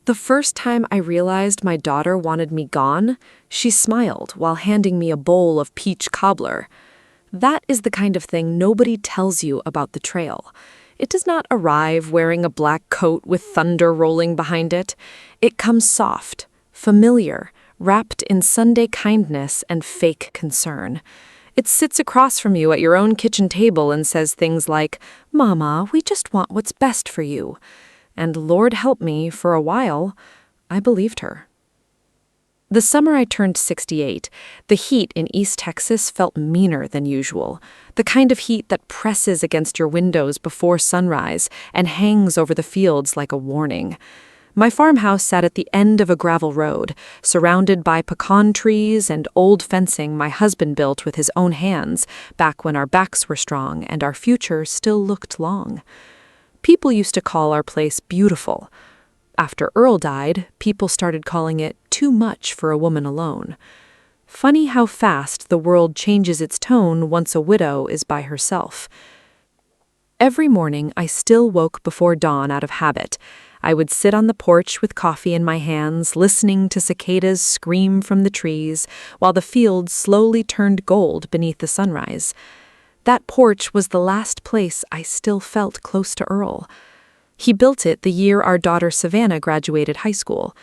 The first time I realized my daughter wanted me gone, she smiled while handing me a bowl of peach cobbler. That is the kind of thing nobody tells you about the trail. It does not arrive wearing a black coat with thunder rolling behind it. It comes soft, familiar, wrapped in Sunday kindness and fake concern. It sits across from you at your own kitchen table and says things like, "Mama, we just want what's best for you." And Lord help me, for a while, I believed her. The summer I turned 68, the heat in East Texas felt meaner than usual, the kind of heat that presses against your windows before sunrise and hangs over the fields like a warning. My farmhouse sat at the end of a gravel road, surrounded by pecan trees and old fencing my husband built with his own hands back when our backs were strong and our future still looked long. People used to call our place beautiful. After Earl died, people started calling it too much for a woman alone. Funny how fast the world changes its tone once a widow is by herself. Every morning I still woke before dawn out of habit. I would sit on the porch with coffee in my hands, listening to cicadas scream from the trees, while the fields slowly turned gold beneath the sunrise. That porch was the last place I still felt close to Earl. He built it the year our daughter Savannah graduated high school.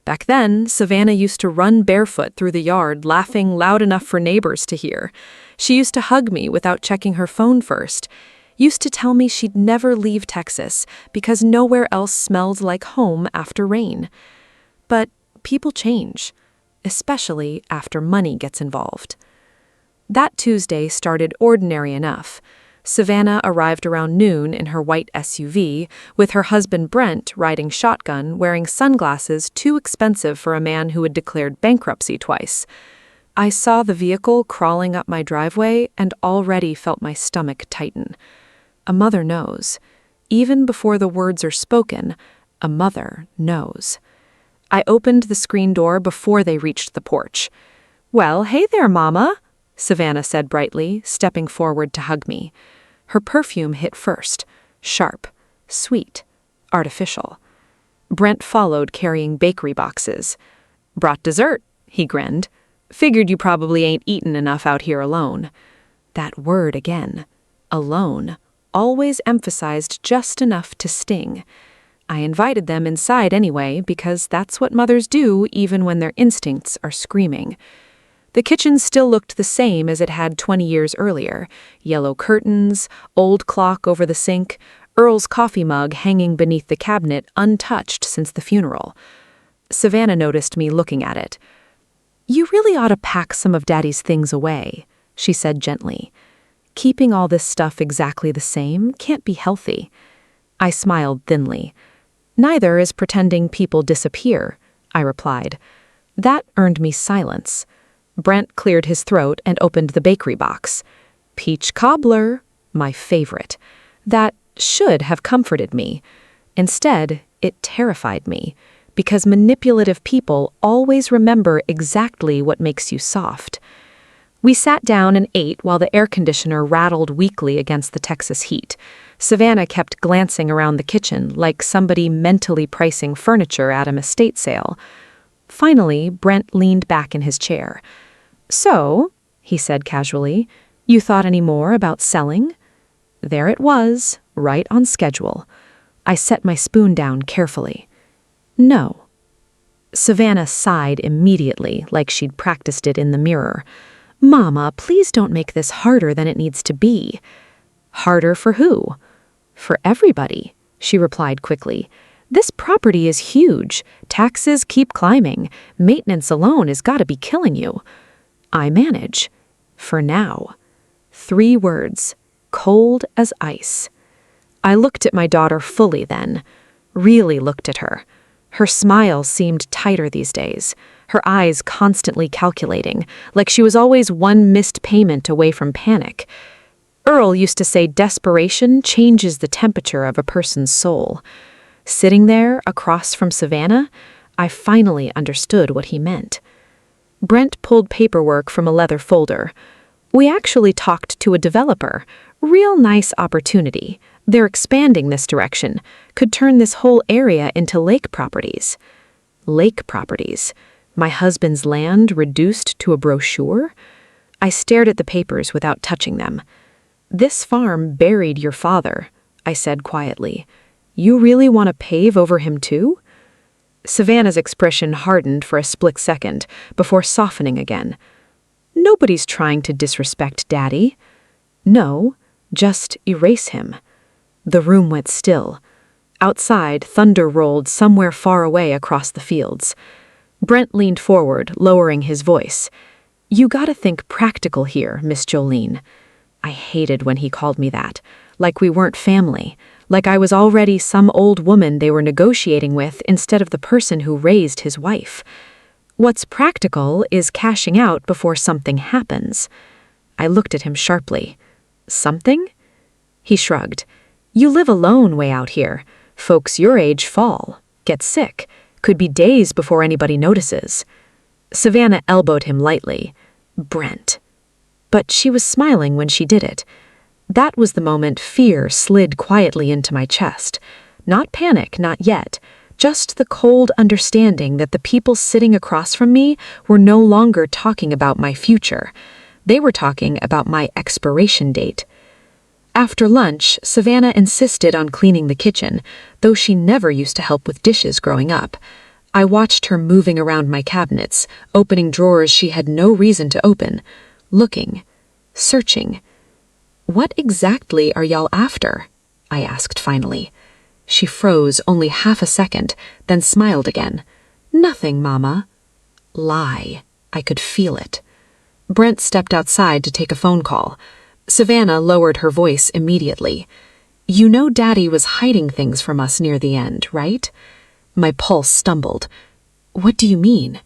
Back then, Savannah used to run barefoot through the yard, laughing loud enough for neighbors to hear. She used to hug me without checking her phone first. Used to tell me she'd never leave Texas because nowhere else smelled like home after rain. But people change, especially after money gets involved. That Tuesday started ordinary enough. Savannah arrived around noon in her white SUV, with her husband Brent riding shotgun, wearing sunglasses too expensive for a man who had declared bankruptcy twice. I saw the vehicle crawling up my driveway and already felt my stomach tighten. A mother knows. Even before the words are spoken, a mother knows. I opened the screen door before they reached the porch. "Well, hey there, Mama," Savannah said brightly, stepping forward to hug me. Her perfume hit first, sharp, sweet, artificial. Brent followed carrying bakery boxes. "Brought dessert," he grinned. "Figured you probably ain't eaten enough out here alone." That word again, alone, always emphasized just enough to sting. I invited them inside anyway because that's what mothers do even when their instincts are screaming. The kitchen still looked the same as it had 20 years earlier. Yellow curtains, old clock over the sink, Earl's coffee mug hanging beneath the cabinet untouched since the funeral. Savannah noticed me looking at it. "You really ought to pack some of Daddy's things away," she said gently. "Keeping all this stuff exactly the same can't be healthy." I smiled thinly. "Neither is pretending people disappear," I replied. That earned me silence. Brent cleared his throat and opened the bakery box. Peach cobbler, my favorite. That should have comforted me. Instead, it terrified me, because manipulative people always remember exactly what makes you soft. We sat down and ate while the air conditioner rattled weakly against the Texas heat. Savannah kept glancing around the kitchen like somebody mentally pricing furniture at an estate sale. Finally, Brent leaned back in his chair. "So," he said casually, "you thought any more about selling?" There it was, right on schedule. I set my spoon down carefully. "No." Savannah sighed immediately, like she'd practiced it in the mirror. "Mama, please don't make this harder than it needs to be." "Harder for who?" "For everybody," she replied quickly. "This property is huge. Taxes keep climbing. Maintenance alone has got to be killing you." "I manage. For now." 3 words, cold as ice. I looked at my daughter fully then, really looked at her. Her smile seemed tighter these days, her eyes constantly calculating, like she was always one missed payment away from panic. Earl used to say desperation changes the temperature of a person's soul. Sitting there across from Savannah, I finally understood what he meant. Brent pulled paperwork from a leather folder. "We actually talked to a developer. Real nice opportunity. They're expanding this direction, could turn this whole area into lake properties. Lake properties? My husband's land reduced to a brochure? I stared at the papers without touching them. This farm buried your father, I said quietly. You really want to pave over him too? Savannah's expression hardened for a split second before softening again. Nobody's trying to disrespect Daddy. No, just erase him. The room went still. Outside, thunder rolled somewhere far away across the fields. Brent leaned forward, lowering his voice. You gotta think practical here, Miss Jolene. I hated when he called me that, like we weren't family, like I was already some old woman they were negotiating with instead of the person who raised his wife. What's practical is cashing out before something happens. I looked at him sharply. Something? He shrugged. You live alone way out here. Folks your age fall, get sick, could be days before anybody notices. Savannah elbowed him lightly. Brent. But she was smiling when she did it. That was the moment fear slid quietly into my chest. Not panic, not yet. Just the cold understanding that the people sitting across from me were no longer talking about my future. They were talking about my expiration date. After lunch, Savannah insisted on cleaning the kitchen, though she never used to help with dishes growing up. I watched her moving around my cabinets, opening drawers she had no reason to open, looking, searching. What exactly are y'all after? I asked finally. She froze only half a second, then smiled again. Nothing, Mama. Lie. I could feel it. Brent stepped outside to take a phone call. Savannah lowered her voice immediately. You know Daddy was hiding things from us near the end, right? My pulse stumbled. What do you mean?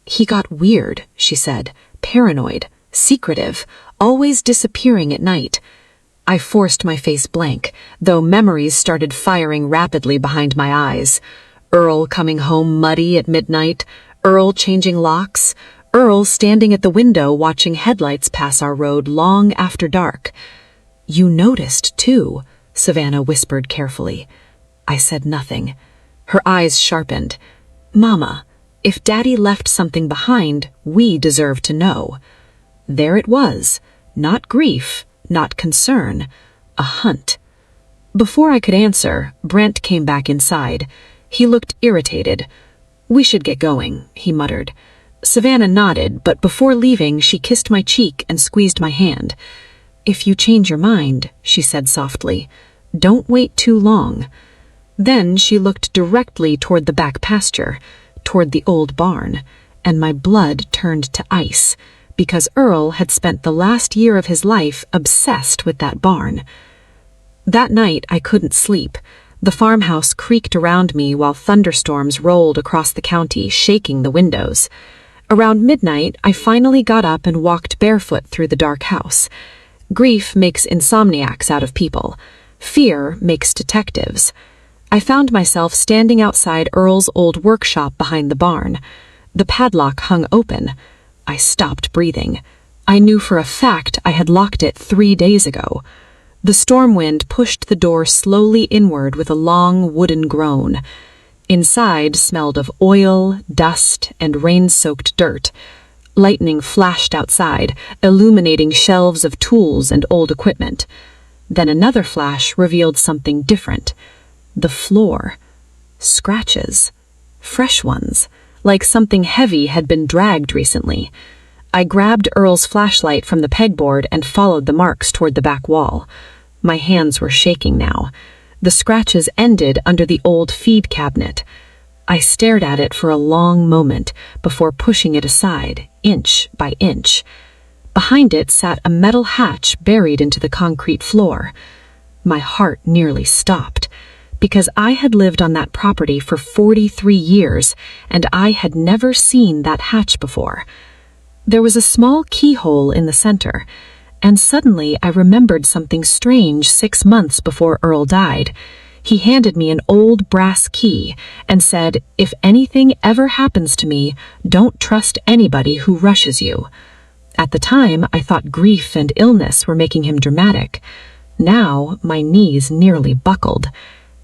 He got weird, she said. Paranoid, secretive, always disappearing at night. I forced my face blank, though memories started firing rapidly behind my eyes. Earl coming home muddy at midnight, Earl changing locks, Earl standing at the window watching headlights pass our road long after dark. You noticed, too, Savannah whispered carefully. I said nothing. Her eyes sharpened. Mama, if Daddy left something behind, we deserve to know. There it was. Not grief, not concern. A hunt. Before I could answer, Brent came back inside. He looked irritated. We should get going, he muttered. Savannah nodded, but before leaving, she kissed my cheek and squeezed my hand. If you change your mind, she said softly, don't wait too long. Then she looked directly toward the back pasture, toward the old barn, and my blood turned to ice, because Earl had spent the last year of his life obsessed with that barn. That night I couldn't sleep. The farmhouse creaked around me while thunderstorms rolled across the county, shaking the windows. Around midnight, I finally got up and walked barefoot through the dark house. Grief makes insomniacs out of people. Fear makes detectives. I found myself standing outside Earl's old workshop behind the barn. The padlock hung open. I stopped breathing. I knew for a fact I had locked it 3 days ago. The storm wind pushed the door slowly inward with a long wooden groan. Inside smelled of oil, dust, and rain-soaked dirt. Lightning flashed outside, illuminating shelves of tools and old equipment. Then another flash revealed something different. The floor. Scratches. Fresh ones, like something heavy had been dragged recently. I grabbed Earl's flashlight from the pegboard and followed the marks toward the back wall. My hands were shaking now. The scratches ended under the old feed cabinet. I stared at it for a long moment before pushing it aside, inch by inch. Behind it sat a metal hatch buried into the concrete floor. My heart nearly stopped, because I had lived on that property for 43 years, and I had never seen that hatch before. There was a small keyhole in the center, and suddenly I remembered something strange 6 months before Earl died. He handed me an old brass key and said, if anything ever happens to me, don't trust anybody who rushes you. At the time, I thought grief and illness were making him dramatic. Now my knees nearly buckled.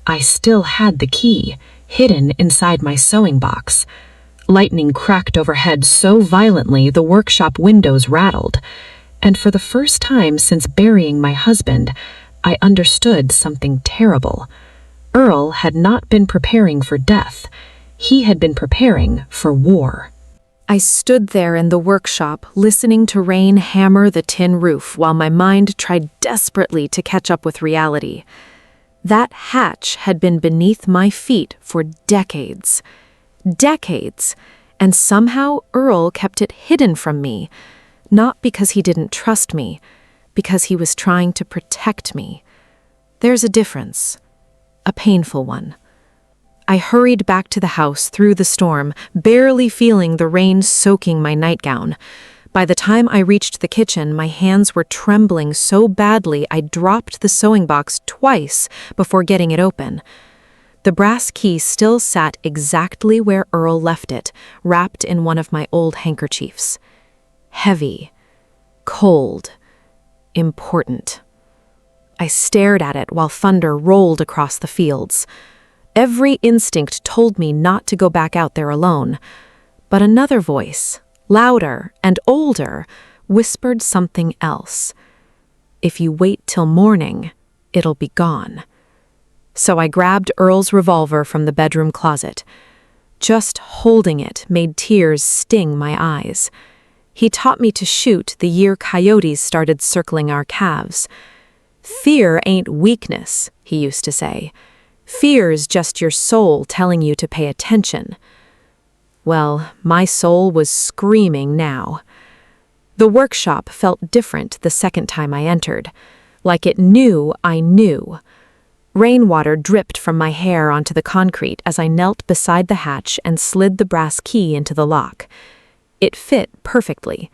I still had the key, hidden inside my sewing box. Lightning cracked overhead so violently the workshop windows rattled, and for the first time since burying my husband, I understood something terrible. Earl had not been preparing for death. He had been preparing for war. I stood there in the workshop, listening to rain hammer the tin roof while my mind tried desperately to catch up with reality. That hatch had been beneath my feet for decades. Decades. And somehow Earl kept it hidden from me. Not because he didn't trust me, because he was trying to protect me. There's a difference. A painful one. I hurried back to the house through the storm, barely feeling the rain soaking my nightgown. By the time I reached the kitchen, my hands were trembling so badly I dropped the sewing box twice before getting it open. The brass key still sat exactly where Earl left it, wrapped in one of my old handkerchiefs. Heavy, cold, important. I stared at it while thunder rolled across the fields. Every instinct told me not to go back out there alone. But another voice, louder and older, whispered something else. If you wait till morning, it'll be gone. So I grabbed Earl's revolver from the bedroom closet. Just holding it made tears sting my eyes. He taught me to shoot the year coyotes started circling our calves. Fear ain't weakness, he used to say. Fear's just your soul telling you to pay attention. Well, my soul was screaming now. The workshop felt different the second time I entered, like it knew I knew. Rainwater dripped from my hair onto the concrete as I knelt beside the hatch and slid the brass key into the lock. It fit perfectly.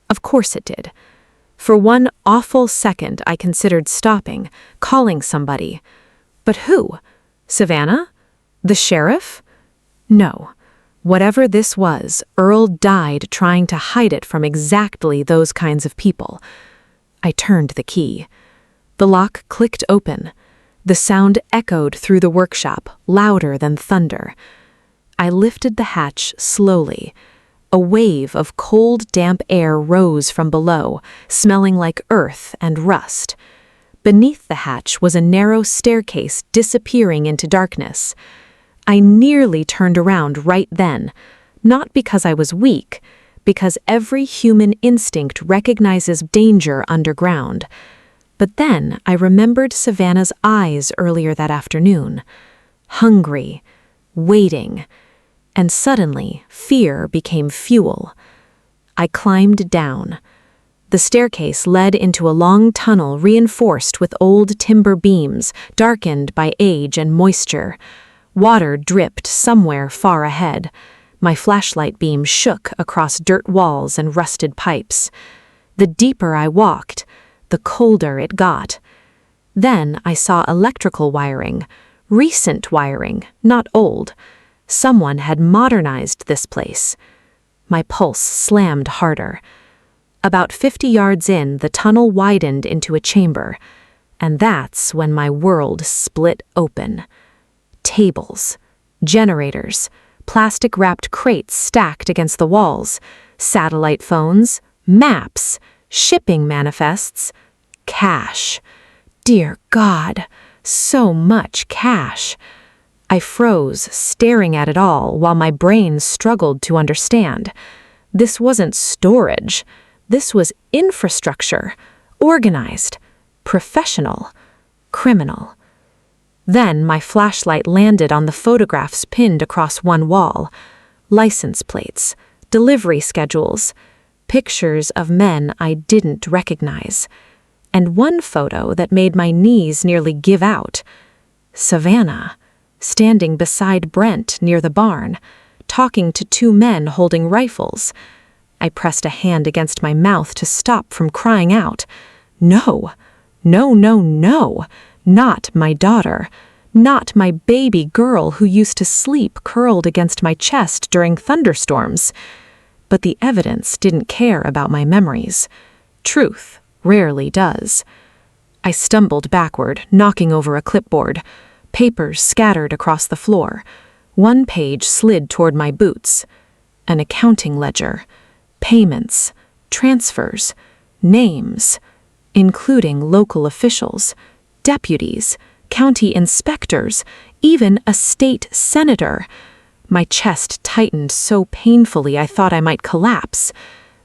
Of course it did. For one awful second I considered stopping, calling somebody. But who? Savannah? The sheriff? No. Whatever this was, Earl died trying to hide it from exactly those kinds of people. I turned the key. The lock clicked open. The sound echoed through the workshop, louder than thunder. I lifted the hatch slowly. A wave of cold, damp air rose from below, smelling like earth and rust. Beneath the hatch was a narrow staircase disappearing into darkness. I nearly turned around right then, not because I was weak, because every human instinct recognizes danger underground. But then I remembered Savannah's eyes earlier that afternoon. Hungry, waiting, and suddenly fear became fuel. I climbed down. The staircase led into a long tunnel reinforced with old timber beams, darkened by age and moisture. Water dripped somewhere far ahead. My flashlight beam shook across dirt walls and rusted pipes. The deeper I walked, the colder it got. Then I saw electrical wiring, recent wiring, not old. Someone had modernized this place. My pulse slammed harder. About 50 yards in, the tunnel widened into a chamber, and that's when my world split open. Tables, generators, plastic-wrapped crates stacked against the walls, satellite phones, maps, shipping manifests, cash. Dear God, so much cash. I froze, staring at it all while my brain struggled to understand. This wasn't storage. This was infrastructure, organized, professional, criminal. Then my flashlight landed on the photographs pinned across one wall. License plates, delivery schedules, pictures of men I didn't recognize. And one photo that made my knees nearly give out. Savannah, standing beside Brent near the barn, talking to two men holding rifles. I pressed a hand against my mouth to stop from crying out. No, no, no, no, not my daughter, not my baby girl who used to sleep curled against my chest during thunderstorms. But the evidence didn't care about my memories. Truth rarely does. I stumbled backward, knocking over a clipboard. Papers scattered across the floor. One page slid toward my boots. An accounting ledger. Payments. Transfers. Names. Including local officials. Deputies. County inspectors. Even a state senator. My chest tightened so painfully I thought I might collapse.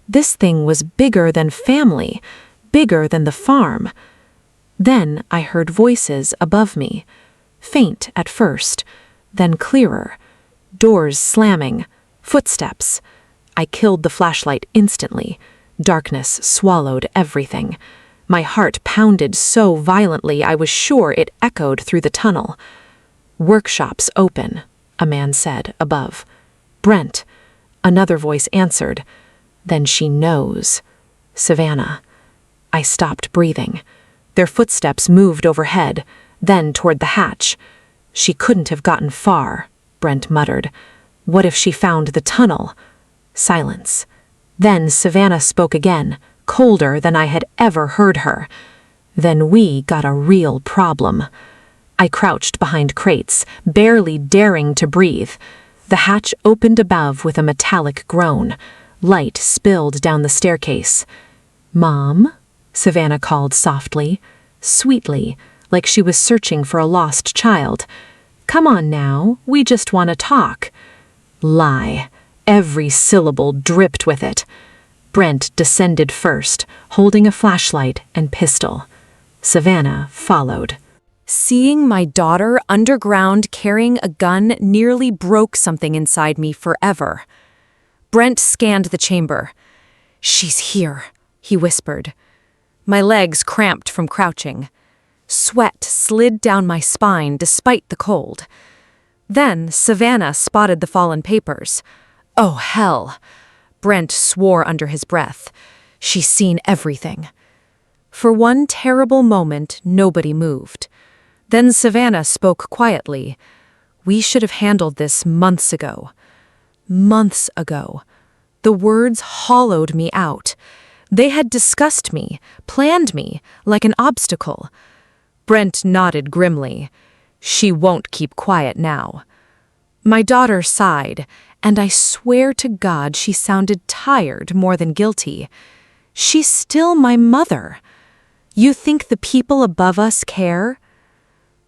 This thing was bigger than family. Bigger than the farm. Then I heard voices above me. Faint at first, then clearer. Doors slamming. Footsteps. I killed the flashlight instantly. Darkness swallowed everything. My heart pounded so violently I was sure it echoed through the tunnel. "Workshops open," a man said above. "Brent," another voice answered. "Then she knows." "Savannah." I stopped breathing. Their footsteps moved overhead, then toward the hatch. "She couldn't have gotten far," Brent muttered. "What if she found the tunnel?" Silence. Then Savannah spoke again, colder than I had ever heard her. "Then we got a real problem." I crouched behind crates, barely daring to breathe. The hatch opened above with a metallic groan. Light spilled down the staircase. "Mom?" Savannah called softly, sweetly, like she was searching for a lost child. "Come on now, we just want to talk." Lie. Every syllable dripped with it. Brent descended first, holding a flashlight and pistol. Savannah followed. Seeing my daughter underground carrying a gun nearly broke something inside me forever. Brent scanned the chamber. "She's here," he whispered. My legs cramped from crouching. Sweat slid down my spine despite the cold. Then Savannah spotted the fallen papers. "Oh, hell!" Brent swore under his breath. "She's seen everything." For one terrible moment, nobody moved. Then Savannah spoke quietly. "We should have handled this months ago." Months ago. The words hollowed me out. They had discussed me, planned me, like an obstacle. Brent nodded grimly. "She won't keep quiet now." My daughter sighed, and I swear to God she sounded tired more than guilty. "She's still my mother. You think the people above us care?"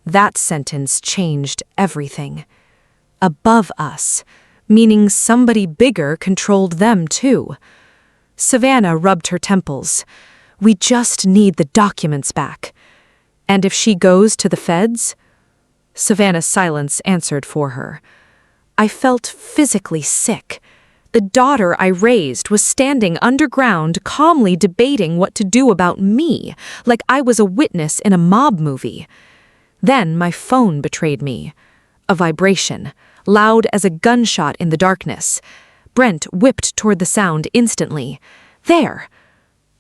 That sentence changed everything. Above us, meaning somebody bigger controlled them too. Savannah rubbed her temples. "We just need the documents back." "And if she goes to the feds?" Savannah's silence answered for her. I felt physically sick. The daughter I raised was standing underground, calmly debating what to do about me, like I was a witness in a mob movie. Then my phone betrayed me. A vibration, loud as a gunshot in the darkness. Brent whipped toward the sound instantly. "There!"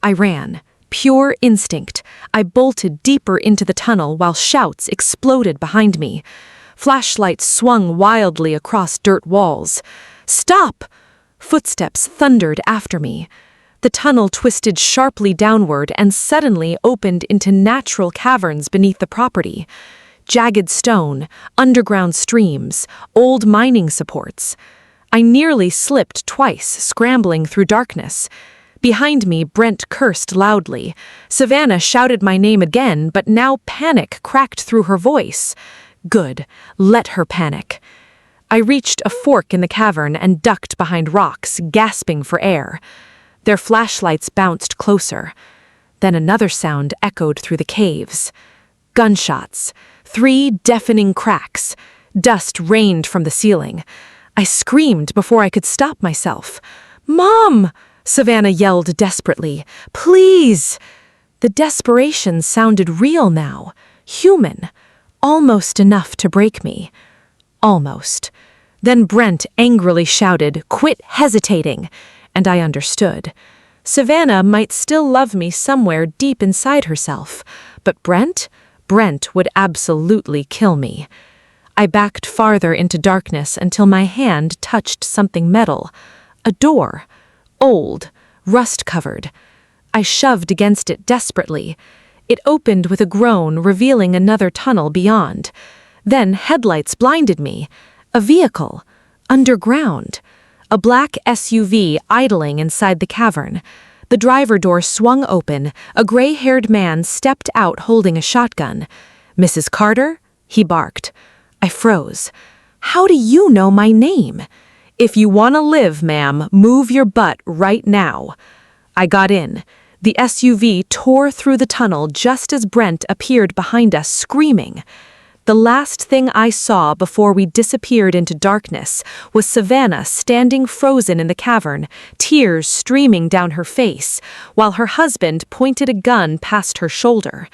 I ran. Pure instinct. I bolted deeper into the tunnel while shouts exploded behind me. Flashlights swung wildly across dirt walls. "Stop!" Footsteps thundered after me. The tunnel twisted sharply downward and suddenly opened into natural caverns beneath the property. Jagged stone, underground streams, old mining supports. I nearly slipped twice, scrambling through darkness. Behind me, Brent cursed loudly. Savannah shouted my name again, but now panic cracked through her voice. Good. Let her panic. I reached a fork in the cavern and ducked behind rocks, gasping for air. Their flashlights bounced closer. Then another sound echoed through the caves. Gunshots. 3 deafening cracks. Dust rained from the ceiling. I screamed before I could stop myself. "Mom!" Savannah yelled desperately. "Please!" The desperation sounded real now. Human. Almost enough to break me. Almost. Then Brent angrily shouted, "Quit hesitating!" And I understood. Savannah might still love me somewhere deep inside herself, but Brent would absolutely kill me. I backed farther into darkness until my hand touched something metal. A door. Old. Rust-covered. I shoved against it desperately. It opened with a groan, revealing another tunnel beyond. Then headlights blinded me. A vehicle. Underground. A black SUV idling inside the cavern. The driver door swung open. A gray-haired man stepped out holding a shotgun. "Mrs. Carter?" he barked. I froze. "How do you know my name?" "If you want to live, ma'am, move your butt right now." I got in. The SUV tore through the tunnel just as Brent appeared behind us, screaming. The last thing I saw before we disappeared into darkness was Savannah standing frozen in the cavern, tears streaming down her face, while her husband pointed a gun past her shoulder.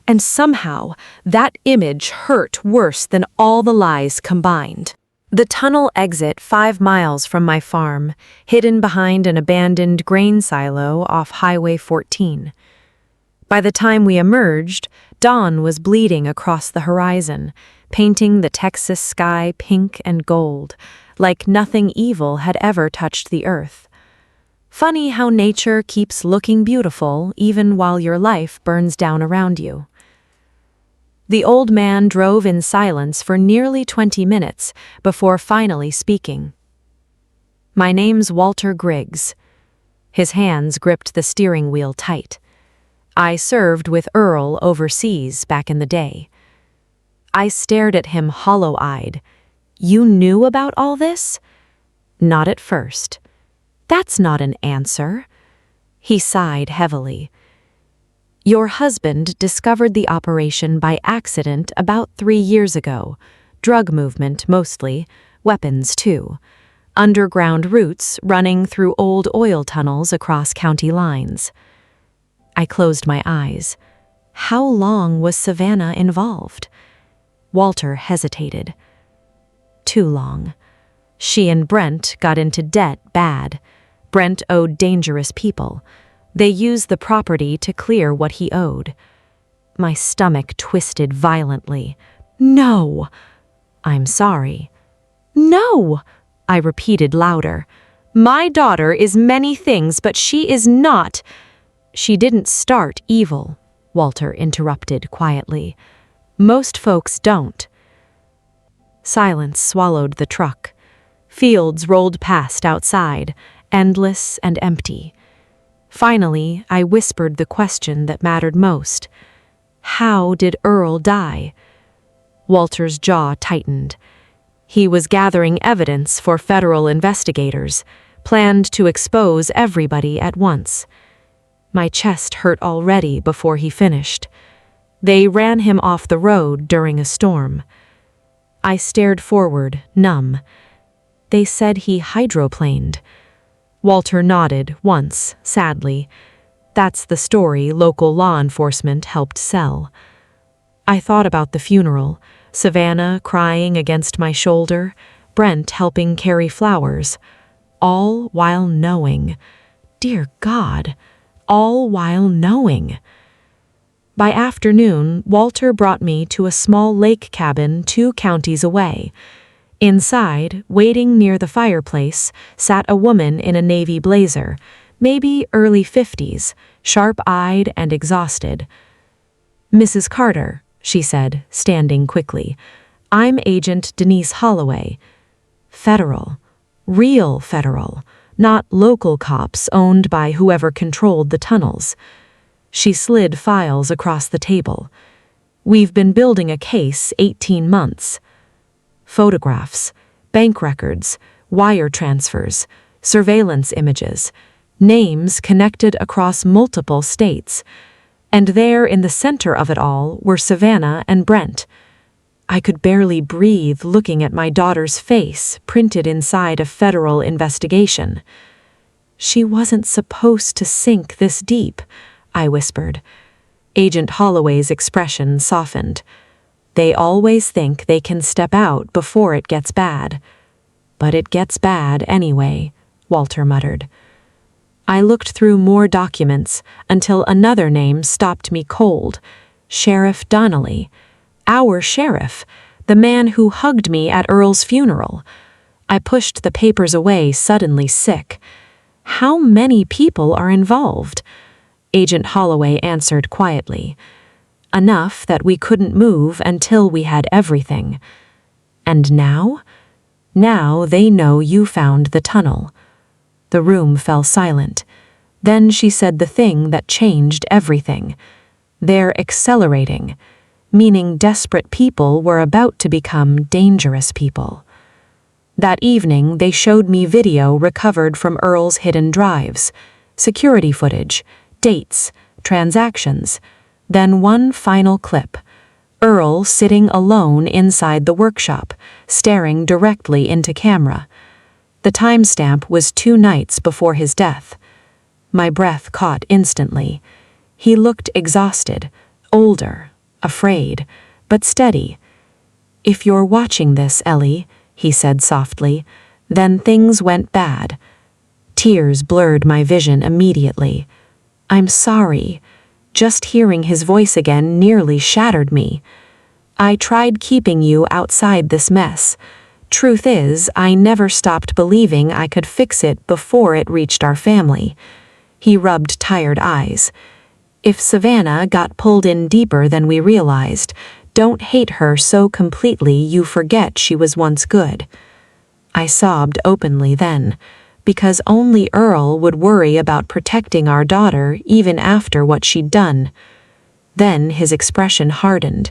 And somehow, that image hurt worse than all the lies combined. The tunnel exit 5 miles from my farm, hidden behind an abandoned grain silo off Highway 14. By the time we emerged, dawn was bleeding across the horizon, painting the Texas sky pink and gold, like nothing evil had ever touched the earth. Funny how nature keeps looking beautiful even while your life burns down around you. The old man drove in silence for nearly 20 minutes before finally speaking. "My name's Walter Griggs." His hands gripped the steering wheel tight. "I served with Earl overseas back in the day." I stared at him hollow-eyed. "You knew about all this?" "Not at first." "That's not an answer." He sighed heavily. "Your husband discovered the operation by accident about 3 years ago. Drug movement mostly, weapons too. Underground routes running through old oil tunnels across county lines." I closed my eyes. How long was Savannah involved? Walter hesitated. "Too long. She and Brent got into debt bad. Brent owed dangerous people. They used the property to clear what he owed." My stomach twisted violently. "No!" "I'm sorry." "No!" I repeated louder. "My daughter is many things, but she is not—" "She didn't start evil," Walter interrupted quietly. "Most folks don't." Silence swallowed the truck. Fields rolled past outside, endless and empty. Finally, I whispered the question that mattered most. "How did Earl die?" Walter's jaw tightened. He was gathering evidence for federal investigators, planned to expose everybody at once. My chest hurt already before he finished. "They ran him off the road during a storm." I stared forward, numb. "They said he hydroplaned." Walter nodded once, sadly. "That's the story local law enforcement helped sell." I thought about the funeral, Savannah crying against my shoulder, Brent helping carry flowers, all while knowing. Dear God, all while knowing. By afternoon, Walter brought me to a small lake cabin 2 counties away. Inside, waiting near the fireplace, sat a woman in a navy blazer, maybe early 50s, sharp-eyed and exhausted. "Mrs. Carter," she said, standing quickly. "I'm Agent Denise Holloway. Federal. Real federal. Not local cops owned by whoever controlled the tunnels." She slid files across the table. "We've been building a case 18 months. Photographs, bank records, wire transfers, surveillance images, names connected across multiple states. And there in the center of it all were Savannah and Brent. I could barely breathe looking at my daughter's face printed inside a federal investigation. "She wasn't supposed to sink this deep," I whispered. Agent Holloway's expression softened. "They always think they can step out before it gets bad." "But it gets bad anyway," Walter muttered. I looked through more documents until another name stopped me cold. Sheriff Donnelly. Our sheriff, the man who hugged me at Earl's funeral. I pushed the papers away, suddenly sick. How many people are involved? Agent Holloway answered quietly. Enough that we couldn't move until we had everything. And now? Now they know you found the tunnel. The room fell silent. Then she said the thing that changed everything. They're accelerating, meaning desperate people were about to become dangerous people. That evening, they showed me video recovered from Earl's hidden drives, security footage, dates, transactions, then one final clip. Earl sitting alone inside the workshop, staring directly into camera. The timestamp was 2 nights before his death. My breath caught instantly. He looked exhausted, older, afraid, but steady. "If you're watching this, Ellie," he said softly, "then things went bad." Tears blurred my vision immediately. "I'm sorry." Just hearing his voice again nearly shattered me. "I tried keeping you outside this mess. Truth is, I never stopped believing I could fix it before it reached our family." He rubbed tired eyes. "If Savannah got pulled in deeper than we realized, don't hate her so completely you forget she was once good." I sobbed openly then, because only Earl would worry about protecting our daughter even after what she'd done. Then his expression hardened.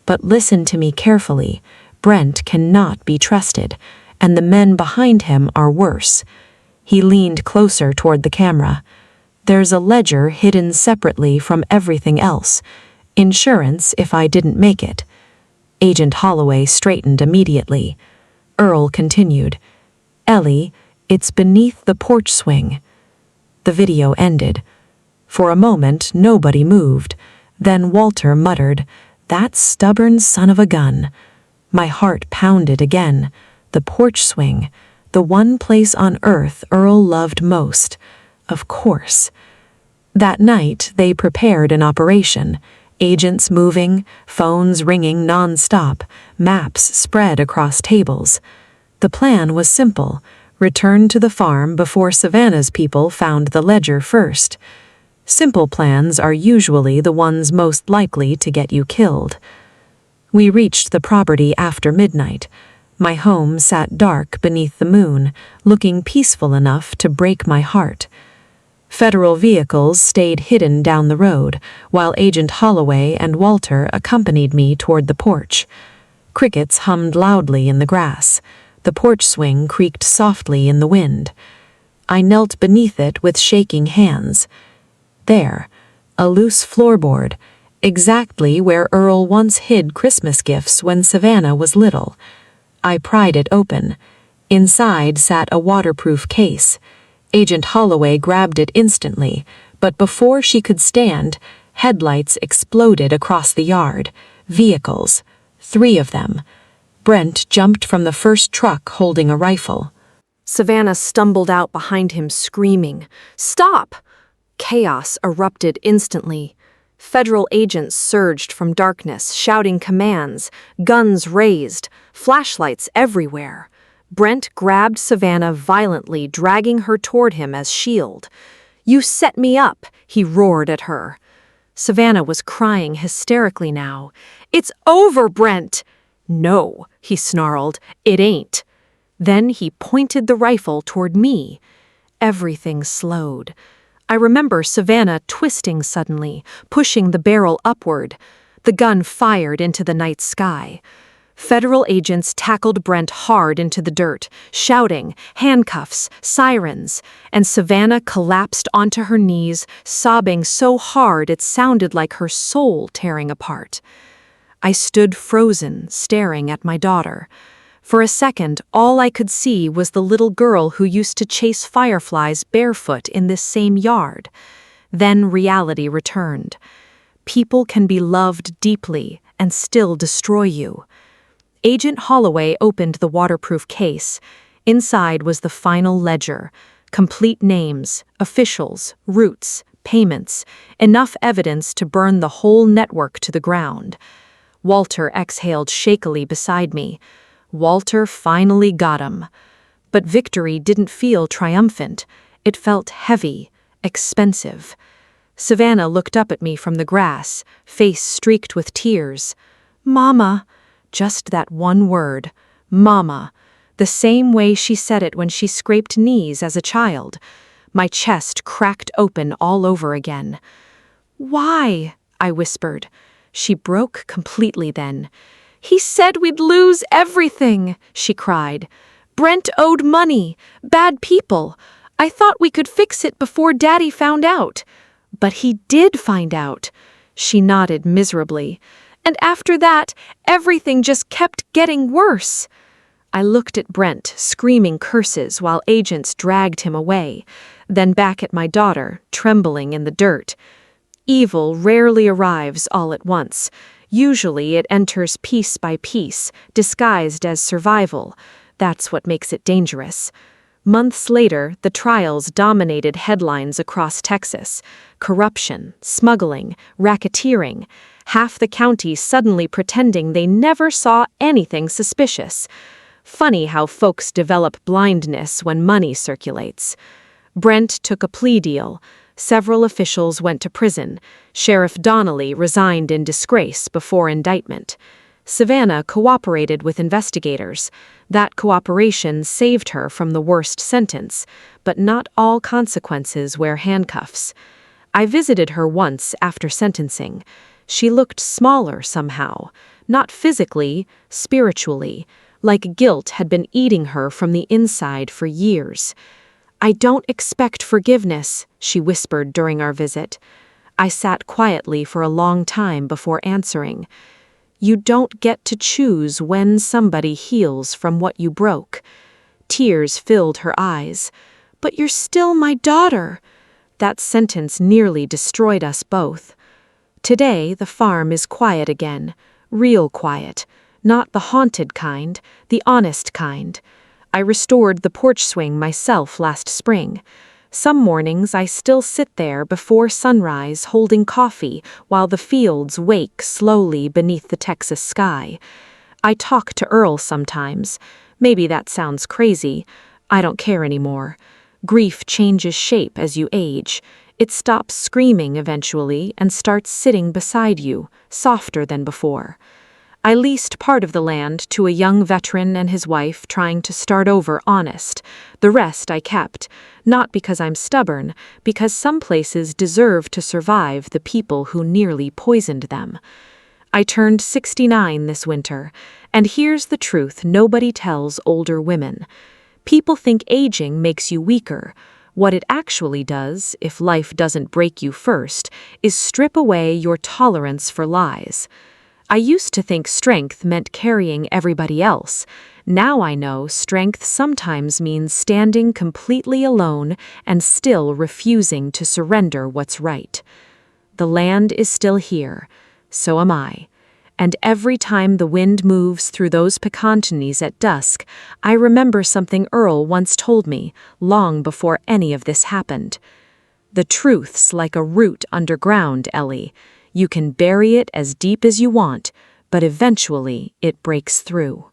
"But listen to me carefully. Brent cannot be trusted, and the men behind him are worse." He leaned closer toward the camera. "There's a ledger hidden separately from everything else. Insurance if I didn't make it." Agent Holloway straightened immediately. Earl continued, "Ellie, it's beneath the porch swing." The video ended. For a moment, nobody moved. Then Walter muttered, "That stubborn son of a gun." My heart pounded again. The porch swing, the one place on earth Earl loved most. Of course. That night, they prepared an operation. Agents moving, phones ringing non-stop, maps spread across tables. The plan was simple. Return to the farm before Savannah's people found the ledger first. Simple plans are usually the ones most likely to get you killed. We reached the property after midnight. My home sat dark beneath the moon, looking peaceful enough to break my heart. Federal vehicles stayed hidden down the road, while Agent Holloway and Walter accompanied me toward the porch. Crickets hummed loudly in the grass. The porch swing creaked softly in the wind. I knelt beneath it with shaking hands. There, a loose floorboard, exactly where Earl once hid Christmas gifts when Savannah was little. I pried it open. Inside sat a waterproof case. Agent Holloway grabbed it instantly, but before she could stand, headlights exploded across the yard. Vehicles. 3 of them. Brent jumped from the first truck holding a rifle. Savannah stumbled out behind him screaming, "Stop!" Chaos erupted instantly. Federal agents surged from darkness, shouting commands, guns raised, flashlights everywhere. Brent grabbed Savannah violently, dragging her toward him as shield. "You set me up," he roared at her. Savannah was crying hysterically now. "It's over, Brent!" "No," he snarled, "it ain't." Then he pointed the rifle toward me. Everything slowed. I remember Savannah twisting suddenly, pushing the barrel upward. The gun fired into the night sky. Federal agents tackled Brent hard into the dirt, shouting, handcuffs, sirens, and Savannah collapsed onto her knees, sobbing so hard it sounded like her soul tearing apart. I stood frozen, staring at my daughter. For a second, all I could see was the little girl who used to chase fireflies barefoot in this same yard. Then reality returned. People can be loved deeply and still destroy you. Agent Holloway opened the waterproof case. Inside was the final ledger, complete names, officials, routes, payments, enough evidence to burn the whole network to the ground. Walter exhaled shakily beside me. Walter finally got him. But victory didn't feel triumphant. It felt heavy, expensive. Savannah looked up at me from the grass, face streaked with tears. "Mama," just that one word, "Mama," the same way she said it when she scraped knees as a child. My chest cracked open all over again. "Why?" I whispered. She broke completely then. "He said we'd lose everything," she cried. "Brent owed money, bad people. I thought we could fix it before Daddy found out. But he did find out." She nodded miserably. "And after that, everything just kept getting worse." I looked at Brent, screaming curses while agents dragged him away, then back at my daughter, trembling in the dirt. Evil rarely arrives all at once. Usually it enters piece by piece, disguised as survival. That's what makes it dangerous. Months later, the trials dominated headlines across Texas. Corruption, smuggling, racketeering. Half the county suddenly pretending they never saw anything suspicious. Funny how folks develop blindness when money circulates. Brent took a plea deal. Several officials went to prison. Sheriff Donnelly resigned in disgrace before indictment. Savannah cooperated with investigators. That cooperation saved her from the worst sentence, but not all consequences wear handcuffs. I visited her once after sentencing. She looked smaller somehow, not physically, spiritually, like guilt had been eating her from the inside for years. "I don't expect forgiveness," she whispered during our visit. I sat quietly for a long time before answering. "You don't get to choose when somebody heals from what you broke." Tears filled her eyes. "But you're still my daughter." That sentence nearly destroyed us both. Today, the farm is quiet again. Real quiet. Not the haunted kind, the honest kind. I restored the porch swing myself last spring. Some mornings I still sit there before sunrise holding coffee while the fields wake slowly beneath the Texas sky. I talk to Earl sometimes. Maybe that sounds crazy. I don't care anymore. Grief changes shape as you age. It stops screaming eventually and starts sitting beside you, softer than before. I leased part of the land to a young veteran and his wife trying to start over honest. The rest I kept, not because I'm stubborn, because some places deserve to survive the people who nearly poisoned them. I turned 69 this winter, and here's the truth nobody tells older women. People think aging makes you weaker. What it actually does, if life doesn't break you first, is strip away your tolerance for lies. I used to think strength meant carrying everybody else. Now I know strength sometimes means standing completely alone and still refusing to surrender what's right. The land is still here. So am I. And every time the wind moves through those pecantinies at dusk, I remember something Earl once told me, long before any of this happened. "The truth's like a root underground, Ellie. You can bury it as deep as you want, but eventually it breaks through."